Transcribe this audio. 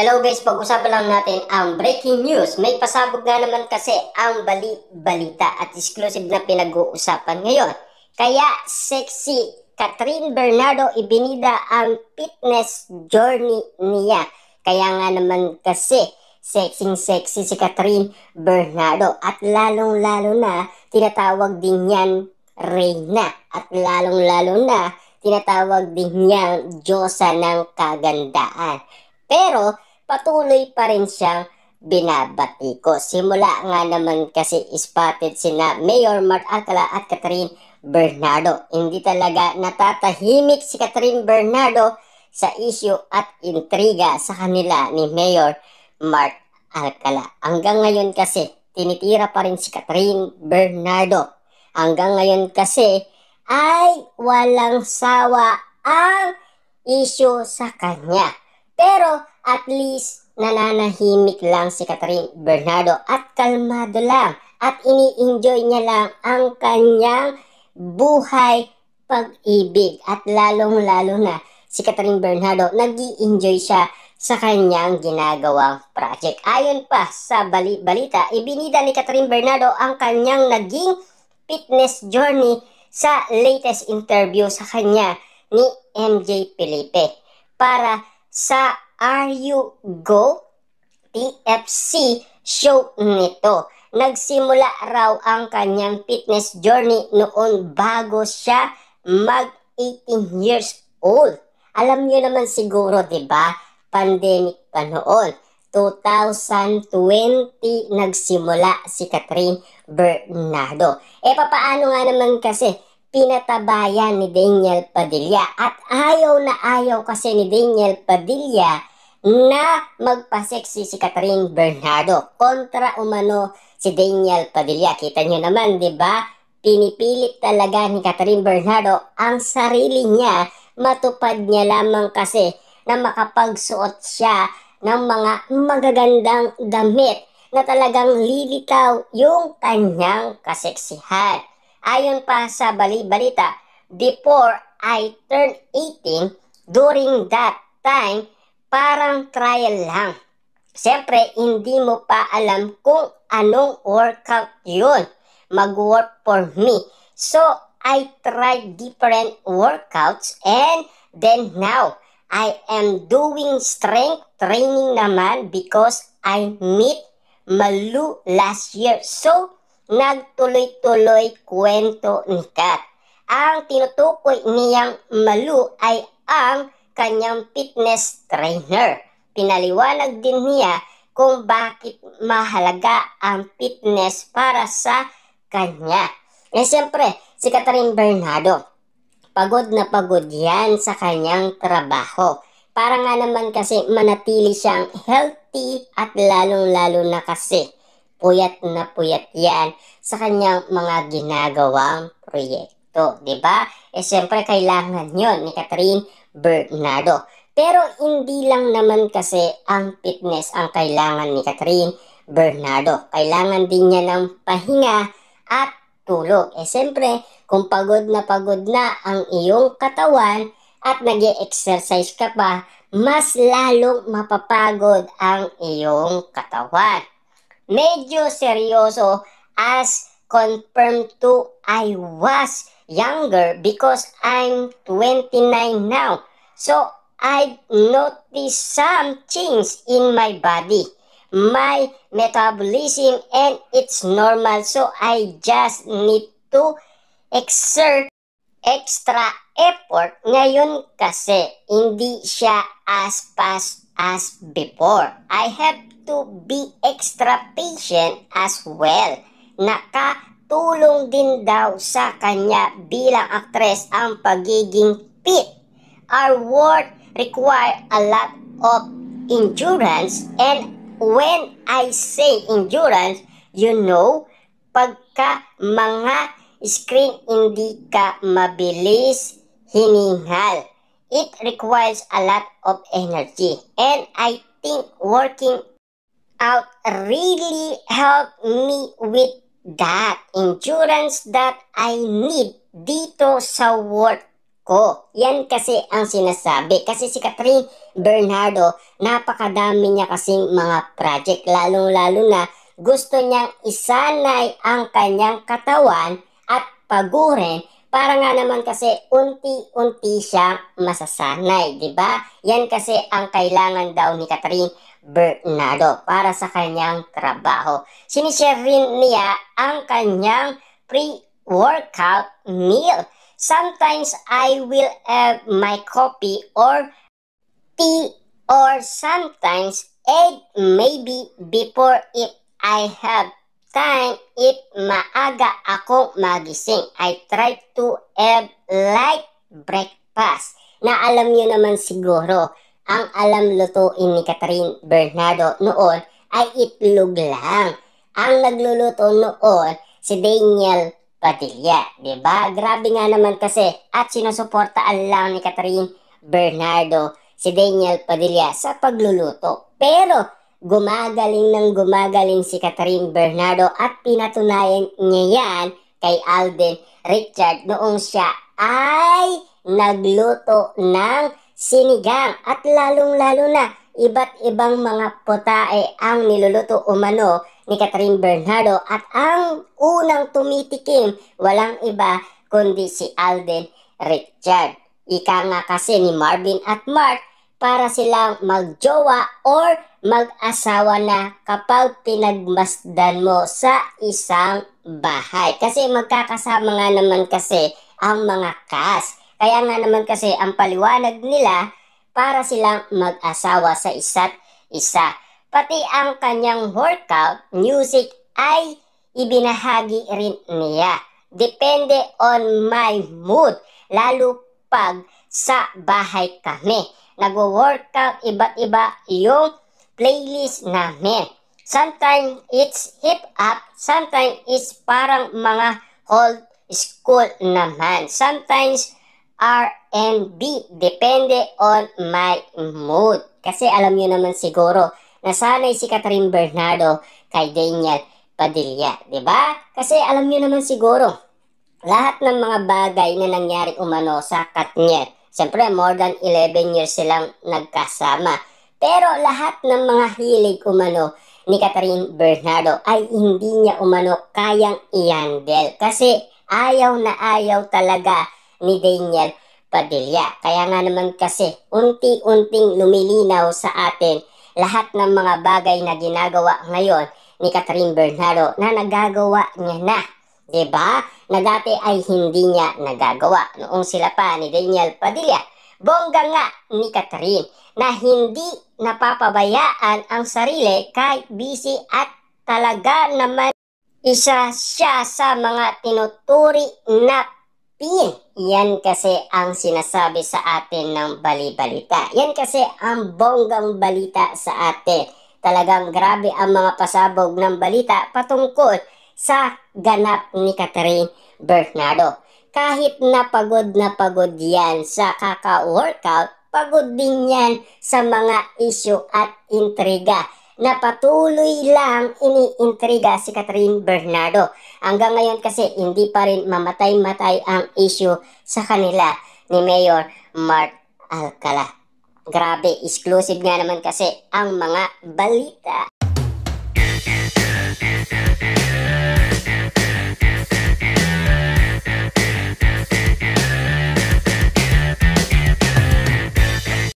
Hello guys, pag-usapan lang natin ang breaking news. May pasabog nga naman kasi ang balita at exclusive na pinag-uusapan ngayon. Kaya sexy Catherine Bernardo ibinida ang fitness journey niya. Kaya nga naman kasi sexy si Catherine Bernardo at lalong-lalo na tinatawag din yan Reyna at lalong-lalo na tinatawag din niyang Diyosa ng Kagandaan. Pero patuloy pa rin siyang binabatiko. Simula nga naman kasi spotted sina Mayor Mark Alcala at Catherine Bernardo. Hindi talaga natatahimik si Catherine Bernardo sa issue at intriga sa kanila ni Mayor Mark Alcala. Hanggang ngayon kasi tinitira pa rin si Catherine Bernardo. Hanggang ngayon kasi ay walang sawa ang issue sa kanya. Pero at least nananahimik lang si Catherine Bernardo at kalmado lang at ini-enjoy niya lang ang kanyang buhay pag-ibig at lalong-lalo na si Catherine Bernardo nag-i-enjoy siya sa kanyang ginagawang project. Ayon pa sa balita, ibinida ni Catherine Bernardo ang kanyang naging fitness journey sa latest interview sa kanya ni MJ Felipe para sa Are You Go TFC show nito. Nagsimula raw ang kanyang fitness journey noon bago siya mag 18 years old. Alam niyo naman siguro, 'di ba? Pandemic pa noon. 2020 nagsimula si Catherine Bernardo. Papaano nga naman kasi pinatabayan ni Daniel Padilla at ayaw kasi ni Daniel Padilla na magpa-sexy si Catherine Bernardo kontra umano si Daniel Padilla. Kita nyo naman, di ba? Pinipilit talaga ni Catherine Bernardo ang sarili niya, matupad niya lamang kasi na makapagsuot siya ng mga magagandang damit na talagang lilitaw yung kanyang kaseksihan. Ayon pa sa balita, before I turned 18, during that time, parang trial lang. Siyempre, hindi mo pa alam kung anong workout yun mag-work for me. So, I tried different workouts and then now, I am doing strength training naman because I meet Malu last year. So, nagtuloy-tuloy kwento ni Kat. Ang tinutukoy niyang Malu ay ang kanyang fitness trainer. Pinaliwanag din niya kung bakit mahalaga ang fitness para sa kanya. Siyempre, si Catherine Bernardo, pagod na pagod yan sa kanyang trabaho. Para nga naman kasi manatili siyang healthy at lalong-lalo na kasi puyat na puyat yan sa kanyang mga ginagawang proyekto. Diba? Siyempre kailangan yon ni Catherine Bernardo. Pero hindi lang naman kasi ang fitness ang kailangan ni Catherine Bernardo. Kailangan din niya ng pahinga at tulog. Siyempre, kung pagod na ang iyong katawan at nag-e-exercise ka pa, mas lalong mapapagod ang iyong katawan. Medyo seryoso as confirmed to I was younger because I'm 29 now. So, I noticed some change in my body. My metabolism and it's normal. So, I just need to exert extra effort. Ngayon kasi, hindi siya as fast as before. I have to be extra patient as well. Nakatulong din daw sa kanya bilang actress ang pagiging fit. Our work require a lot of endurance, and when I say endurance, pagka mga screen hindi ka mabilis hiningal. It requires a lot of energy, and I think working out really helped me with that endurance that I need dito sa work ko. Yan kasi ang sinasabi. Kasi si Catherine Bernardo, napakadami niya kasing mga project. Lalong-lalo na gusto niyang isanay ang kanyang katawan at pagurin para nga naman kasi unti-unti siyang masasanay, di ba? Yan kasi ang kailangan daw ni Catherine Bernardo para sa kanyang trabaho. Sinishare rin niya ang kanyang pre-workout meal. Sometimes I will have my coffee or tea, or sometimes egg, maybe before if I have time. If maaga ako magising, I try to have light breakfast. Na alam nyo naman siguro, ang alam lutuin ni Catherine Bernardo noon ay itlog lang. Ang nagluluto noon si Daniel Padilla, di ba? Grabe nga naman kasi, at sinusuportaan lang ni Catherine Bernardo si Daniel Padilla sa pagluluto. Pero gumagaling ng gumagaling si Catherine Bernardo at pinatunayan niya yan kay Alden Richard noong siya ay nagluto ng sinigang, at lalong-lalo na iba't ibang mga potae ang niluluto umano ni Catherine Bernardo, at ang unang tumitikim walang iba kundi si Alden Richard. Ika nga kasi ni Marvin at Mark, para silang magjowa or mag-asawa na kapag pinagmasdan mo sa isang bahay. Kasi magkakasama nga naman kasi ang mga cast. Kaya nga naman kasi ang paliwanag nila, para silang mag-asawa sa isa't isa. Pati ang kanyang workout music ay ibinahagi rin niya. Depende on my mood, lalo pag sa bahay kami. Nag-workout, iba't iba yung playlist namin. Sometimes it's hip-hop, sometimes it's parang mga old school naman. Sometimes R&B, depende on my mood. Kasi alam nyo naman siguro, nasanay si Catherine Bernardo kay Daniel Padilla, di ba? Kasi alam nyo naman siguro, lahat ng mga bagay na nangyari umano sa Katniel, siyempre more than 11 years silang nagkasama. Pero lahat ng mga hilig umano ni Catherine Bernardo ay hindi niya umano kayang i-handle. Kasi ayaw na ayaw talaga ni Daniel Padilla. Kaya nga naman kasi unti-unting lumilinaw sa atin lahat ng mga bagay na ginagawa ngayon ni Catherine Bernardo na nagagawa niya na. Diba? Na dati ay hindi niya nagagawa noong sila pa ni Daniel Padilla. Bongga nga ni Catherine na hindi napapabayaan ang sarili kahit busy, at talaga naman isa siya sa mga tinuturi na pin. Yan kasi ang sinasabi sa atin ng bali-balita. Yan kasi ang bonggang balita sa atin. Talagang grabe ang mga pasabog ng balita patungkol sa ganap ni Catherine Bernardo. Kahit na pagod yan sa kaka-workout, pagod din yan sa mga issue at intriga na patuloy lang iniintriga si Catherine Bernardo. Hanggang ngayon kasi hindi pa rin mamatay-matay ang issue sa kanila ni Mayor Mark Alcala. Grabe, exclusive nga naman kasi ang mga balita.